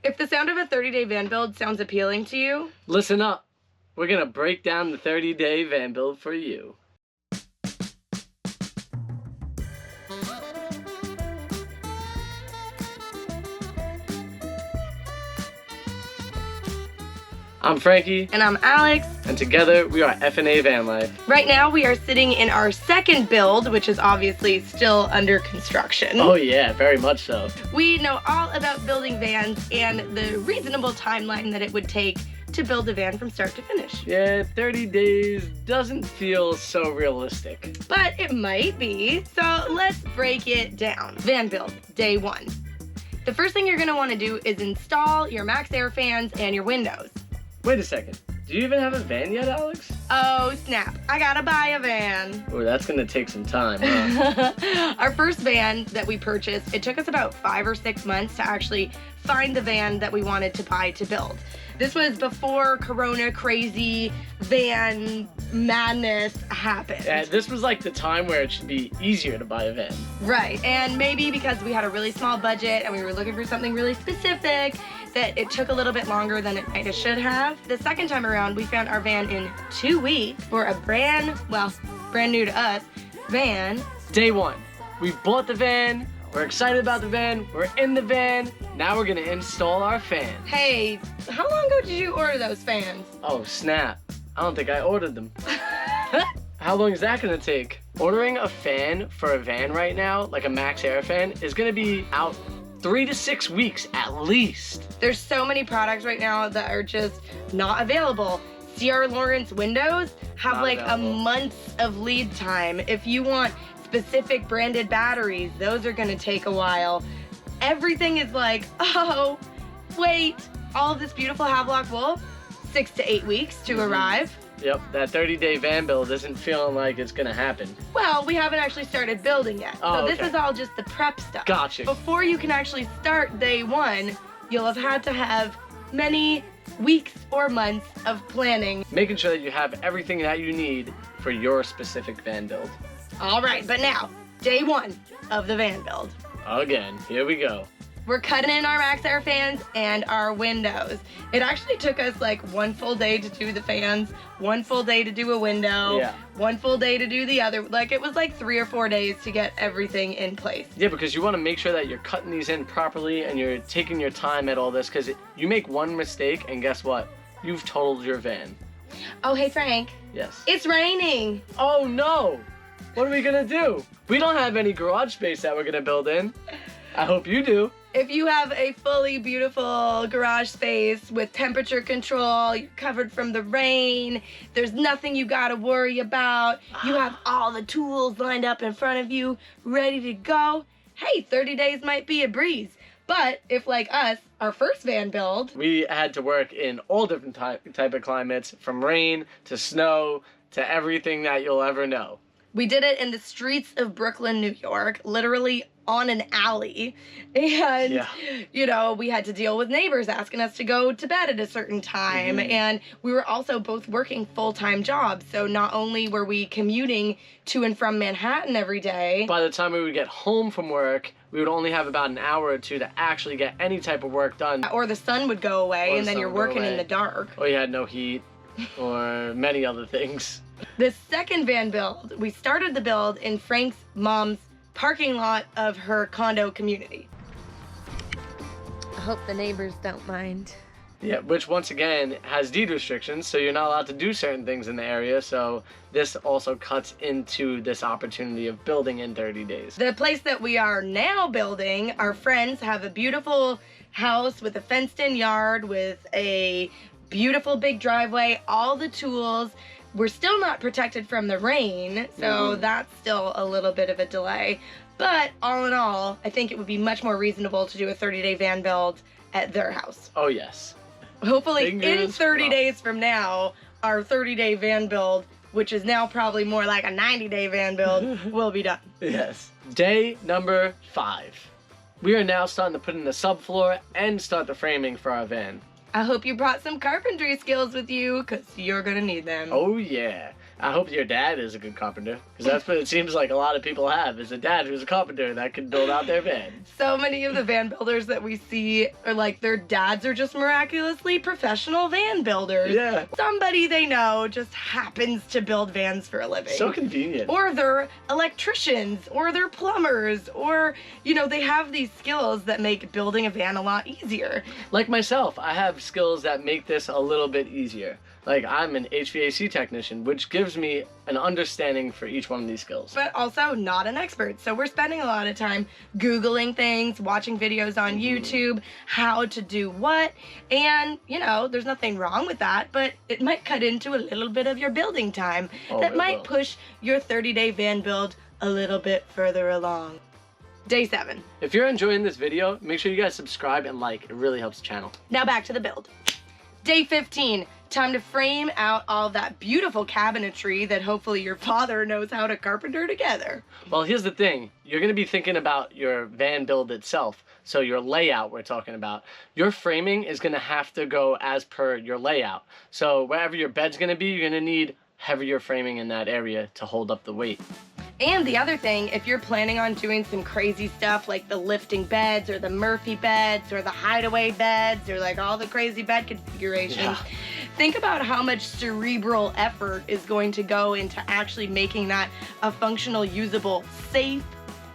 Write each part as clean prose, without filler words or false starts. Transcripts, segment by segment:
If the sound of a 30-day van build sounds appealing to you, listen up. We're gonna break down the 30-day van build for you. I'm Frankie. And I'm Alex. And together we are F&A Van Life. Right now we are sitting in our second build, which is obviously still under construction. Oh yeah, very much so. We know all about building vans and the reasonable timeline that it would take to build a van from start to finish. Yeah, 30 days doesn't feel so realistic. But it might be, so let's break it down. Van build, day one. The first thing you're gonna wanna do is install your max air fans and your windows. Wait a second. Do you even have a van yet, Alex? Oh, snap. I gotta buy a van. Oh, that's gonna take some time, huh? Our first van that we purchased, it took us about 5 or 6 months to actually find the van that we wanted to buy to build. This was before Corona crazy van madness happened. Yeah, this was like the time where it should be easier to buy a van. Right, and maybe because we had a really small budget and we were looking for something really specific, that it took a little bit longer than it might have should have. The second time around, we found our van in 2 weeks for a brand new to us, van. Day one, we bought the van, we're excited about the van, we're in the van, now we're gonna install our fan. Hey, how long ago did you order those fans? Oh snap, I don't think I ordered them. How long is that gonna take? Ordering a fan for a van right now, like a max air fan, is gonna be out 3 to 6 weeks at least. There's so many products right now that are just not available. C.R. Lawrence windows have like a month of lead time. If you want specific branded batteries, those are gonna take a while. Everything is like, oh, wait, all of this beautiful Havelock wool, 6 to 8 weeks to arrive. Yep, that 30-day van build isn't feeling like it's gonna happen. Well, we haven't actually started building yet. Oh, so this is all just the prep stuff. Gotcha. Before you can actually start day one, you'll have had to have many weeks or months of planning. Making sure that you have everything that you need for your specific van build. All right, but now, day one of the van build. Again, here we go. We're cutting in our max air fans and our windows. It actually took us like 1 full day to do the fans, 1 full day to do a window, 1 full day to do the other. Like it was like 3 or 4 days to get everything in place. Yeah, because you want to make sure that you're cutting these in properly and you're taking your time at all this, because you make one mistake and guess what? You've totaled your van. Oh, hey Frank. Yes. It's raining. Oh no! What are we gonna do? We don't have any garage space that we're gonna build in. I hope you do. If you have a fully beautiful garage space with temperature control, you're covered from the rain, there's nothing you gotta worry about, you have all the tools lined up in front of you, ready to go, hey, 30 days might be a breeze. But if, like us, our first van build, we had to work in all different type of climates, from rain to snow to everything that you'll ever know. We did it in the streets of Brooklyn, New York, literally on an alley. And, you know, we had to deal with neighbors asking us to go to bed at a certain time. And we were also both working full-time jobs. So not only were we commuting to and from Manhattan every day. By the time we would get home from work, we would only have about an hour or two to actually get any type of work done. Or the sun would go away and then you're working in the dark. Or you had no heat, or many other things. The second van build, we started the build in Frank's mom's parking lot of her condo community. I hope the neighbors don't mind. Yeah, which once again has deed restrictions, so you're not allowed to do certain things in the area, so this also cuts into this opportunity of building in 30 days. The place that we are now building, our friends have a beautiful house with a fenced-in yard with a beautiful big driveway, all the tools. We're still not protected from the rain, so that's still a little bit of a delay. But all in all, I think it would be much more reasonable to do a 30-day van build at their house. Oh, yes. Hopefully in 30 days from now, our 30-day van build, which is now probably more like a 90-day van build, will be done. Yes. Day number 5. We are now starting to put in the subfloor and start the framing for our van. I hope you brought some carpentry skills with you, because you're going to need them. Oh, yeah. I hope your dad is a good carpenter, because that's what it seems like a lot of people have, is a dad who's a carpenter that can build out their van. So many of the van builders that we see are like their dads are just miraculously professional van builders. Yeah. Somebody they know just happens to build vans for a living. So convenient. Or they're electricians, or they're plumbers, or, they have these skills that make building a van a lot easier. Like myself, I have skills that make this a little bit easier. Like, I'm an HVAC technician, which gives me an understanding for each one of these skills. But also not an expert. So we're spending a lot of time Googling things, watching videos on YouTube, how to do what. And, there's nothing wrong with that, but it might cut into a little bit of your building time. That might push your 30-day van build a little bit further along. Day 7. If you're enjoying this video, make sure you guys subscribe and like. It really helps the channel. Now back to the build. Day 15. Time to frame out all that beautiful cabinetry that hopefully your father knows how to carpenter together. Well, here's the thing. You're going to be thinking about your van build itself. So your layout we're talking about. Your framing is going to have to go as per your layout. So wherever your bed's going to be, you're going to need heavier framing in that area to hold up the weight. And the other thing, if you're planning on doing some crazy stuff like the lifting beds or the Murphy beds or the hideaway beds or like all the crazy bed configurations, think about how much cerebral effort is going to go into actually making that a functional, usable, safe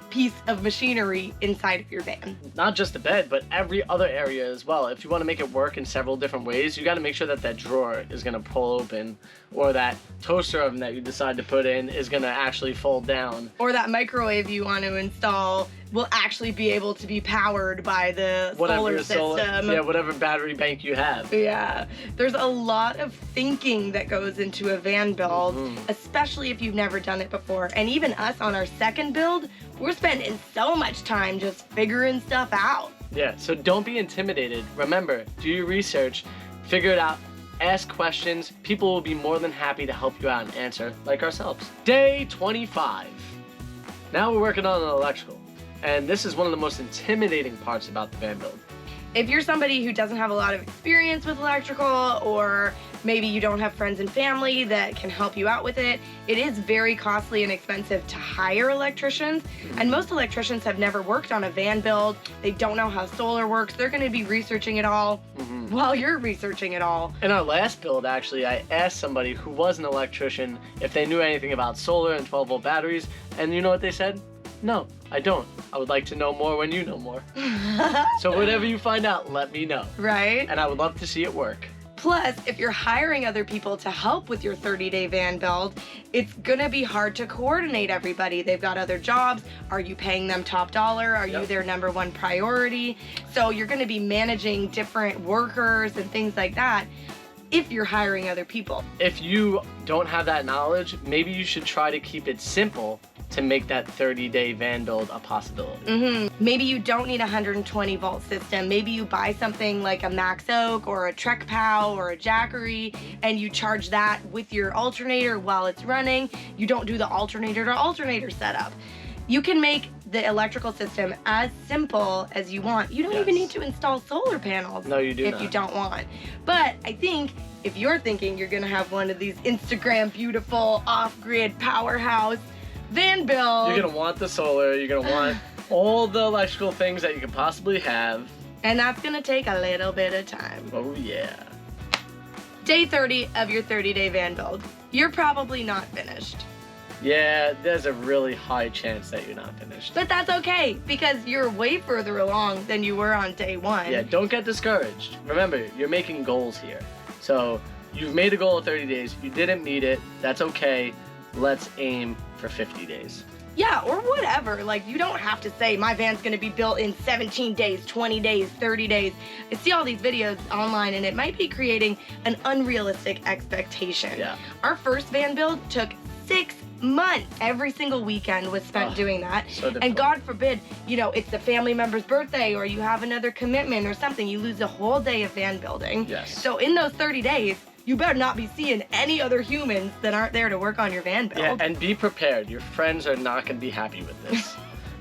piece of machinery inside of your van. Not just the bed, but every other area as well. If you want to make it work in several different ways, you got to make sure that that drawer is going to pull open, or that toaster oven that you decide to put in is going to actually fold down. Or that microwave you want to install will actually be able to be powered by the solar system. Yeah, whatever battery bank you have. Yeah, there's a lot of thinking that goes into a van build, especially if you've never done it before. And even us on our second build, we're spending so much time just figuring stuff out. Yeah, so don't be intimidated. Remember, do your research, figure it out, ask questions. People will be more than happy to help you out and answer, like ourselves. Day 25. Now we're working on an electrical. And this is one of the most intimidating parts about the van build. If you're somebody who doesn't have a lot of experience with electrical, or maybe you don't have friends and family that can help you out with it, it is very costly and expensive to hire electricians. And most electricians have never worked on a van build. They don't know how solar works. They're going to be researching it all while you're researching it all. In our last build, actually, I asked somebody who was an electrician if they knew anything about solar and 12-volt batteries, and you know what they said? No, I don't. I would like to know more when you know more. So whatever you find out, let me know. Right? And I would love to see it work. Plus, if you're hiring other people to help with your 30-day van build, it's gonna be hard to coordinate everybody. They've got other jobs. Are you paying them top dollar? Are you their number one priority? So you're gonna be managing different workers and things like that if you're hiring other people. If you don't have that knowledge, maybe you should try to keep it simple to make that 30-day van build a possibility. Maybe you don't need a 120-volt system. Maybe you buy something like a Max Oak or a Trek Pow or a Jackery, and you charge that with your alternator while it's running. You don't do the alternator to alternator setup. You can make the electrical system as simple as you want. You don't even need to install solar panels. No, you do if not. you don't want. But I think if you're thinking you're gonna have one of these Instagram beautiful off-grid powerhouse van build. You're gonna want the solar, you're gonna want all the electrical things that you could possibly have. And that's gonna take a little bit of time. Oh yeah. Day 30 of your 30-day van build. You're probably not finished. Yeah, there's a really high chance that you're not finished. But that's okay, because you're way further along than you were on day 1. Yeah, don't get discouraged. Remember, you're making goals here. So you've made a goal of 30 days, you didn't meet it, that's okay. Let's aim for 50 days. Yeah, or whatever. Like, you don't have to say, my van's gonna be built in 17 days, 20 days, 30 days. I see all these videos online, and it might be creating an unrealistic expectation. Yeah. Our first van build took 6 months. Every single weekend was spent doing that. So difficult. And God forbid, it's the family member's birthday, or you have another commitment or something, you lose a whole day of van building. Yes. So in those 30 days, you better not be seeing any other humans that aren't there to work on your van build. Yeah, and be prepared. Your friends are not going to be happy with this.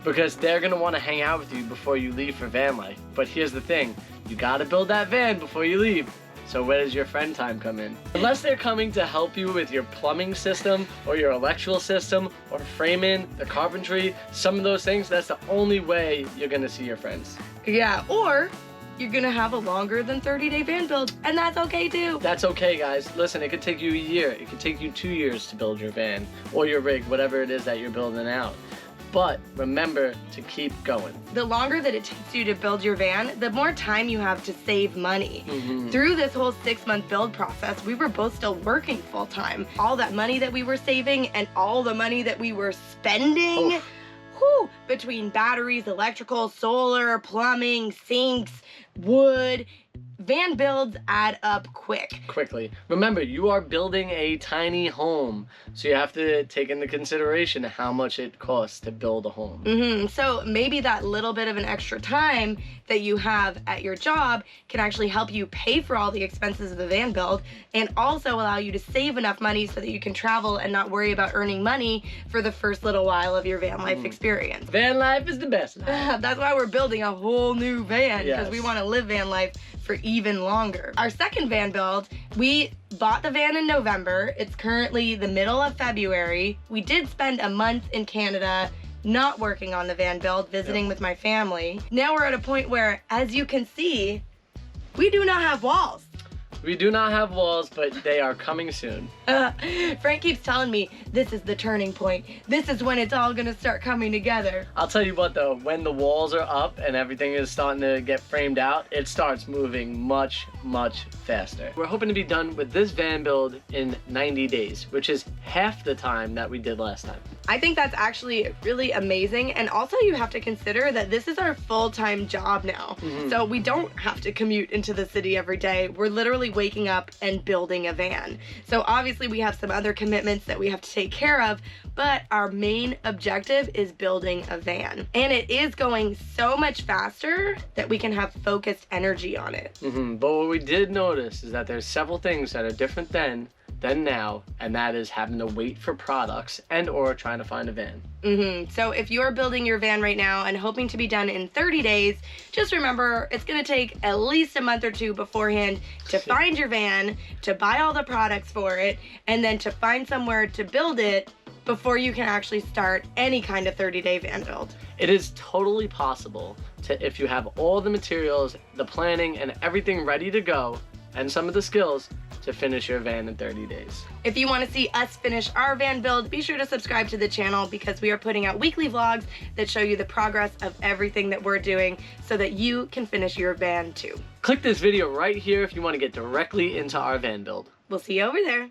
Because they're going to want to hang out with you before you leave for van life. But here's the thing. You got to build that van before you leave. So where does your friend time come in? Unless they're coming to help you with your plumbing system or your electrical system or framing, the carpentry, some of those things, that's the only way you're gonna see your friends. Yeah, or you're gonna have a longer than 30-day van build, and that's okay too. That's okay, guys. Listen, it could take you a year. It could take you 2 years to build your van or your rig, whatever it is that you're building out. But remember to keep going. The longer that it takes you to build your van, the more time you have to save money. Through this whole 6-month build process, we were both still working full time. All that money that we were saving and all the money that we were spending, between batteries, electrical, solar, plumbing, sinks, wood, van builds add up quickly. Remember, you are building a tiny home, so you have to take into consideration how much it costs to build a home. So maybe that little bit of an extra time that you have at your job can actually help you pay for all the expenses of the van build and also allow you to save enough money so that you can travel and not worry about earning money for the first little while of your van life experience. Van life is the best life. That's why we're building a whole new van, because Yes. we want to live van life for even longer. Our second van build, we bought the van in November. It's currently the middle of February. We did spend a month in Canada not working on the van build, visiting with my family. Now we're at a point where, as you can see, we do not have walls. We do not have walls, but they are coming soon. Frank keeps telling me this is the turning point. This is when it's all gonna start coming together. I'll tell you what though, when the walls are up and everything is starting to get framed out, it starts moving much faster. We're hoping to be done with this van build in 90 days, which is half the time that we did last time. I think that's actually really amazing, and also you have to consider that this is our full-time job now. So we don't have to commute into the city every day. We're literally waking up and building a van. So obviously we have some other commitments that we have to take care of, but our main objective is building a van. And it is going so much faster that we can have focused energy on it. But what we did notice is that there's several things that are different then than now, and that is having to wait for products and or trying to find a van. So if you're building your van right now and hoping to be done in 30 days, just remember it's gonna take at least a month or two beforehand to find your van, to buy all the products for it, and then to find somewhere to build it before you can actually start any kind of 30-day van build. It is totally possible to, if you have all the materials, the planning, and everything ready to go, and some of the skills, to finish your van in 30 days. If you want to see us finish our van build, be sure to subscribe to the channel, because we are putting out weekly vlogs that show you the progress of everything that we're doing so that you can finish your van too. Click this video right here if you want to get directly into our van build. We'll see you over there.